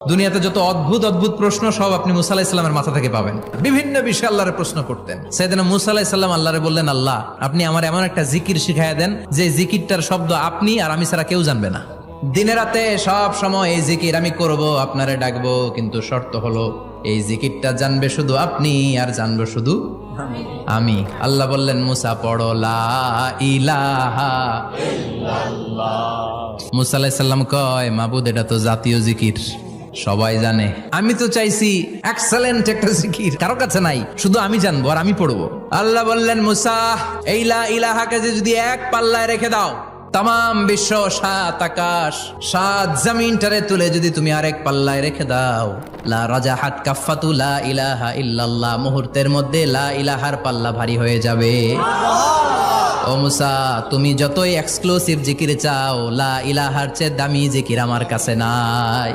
দুনিয়াতে যত অদ্ভুত অদ্ভুত প্রশ্ন সব আপনি মুসা আলাহিস সাল্লামের মাথা থেকে পাবেন। বিভিন্ন বিষয়ে আল্লাহরে প্রশ্ন করতেন। সাইয়েদনা মুসা আলাহিস সাল্লাম আল্লাহরে বললেন, আল্লাহ আপনি আমার এমন একটা জিকির শিখাইয়া দেন যে জিকিরটার শব্দ আপনি আর আমি ছাড়া কেউ জানবে না। দিনে রাতে সব সময় এই জিকির আমি করব, আপনারে ডাকবো, কিন্তু শর্ত হলো এই জিকিরটা জানবে শুধু আপনি আর জানবো শুধু আমি। আল্লাহ বললেন, মুসা পড়ো লা ইলাহা ইল্লাল্লাহ। মুসা আলাইহিস সালাম কয়, মাবুদ এটা তো জাতীয় জিকির, সবাই জানে। আমি তো চাইছি এক্সেলেন্ট একটা জিকির, কারো কাছে নাই, শুধু আমি জানবো আর আমি পড়বো। আল্লাহ বললেন, মুসা এই লা ইলাহাকে যদি এক পাল্লায় রেখে দাও, তাম বিশ্ব, 7 আকাশ 7 জমিনটারে তুলে যদি তুমি আরেক পাল্লায় রেখে দাও, লা রাজাহাত কাফাতু লা ইলাহা ইল্লাল্লাহ, মুহূর্তের মধ্যে লা ইলাহার পাল্লা ভারী হয়ে যাবে। ও মুসা, তুমি যতই এক্সক্লুসিভ জিকির চাও, লা ইলাহার চেয়ে দামি জিকির আমার কাছে নাই।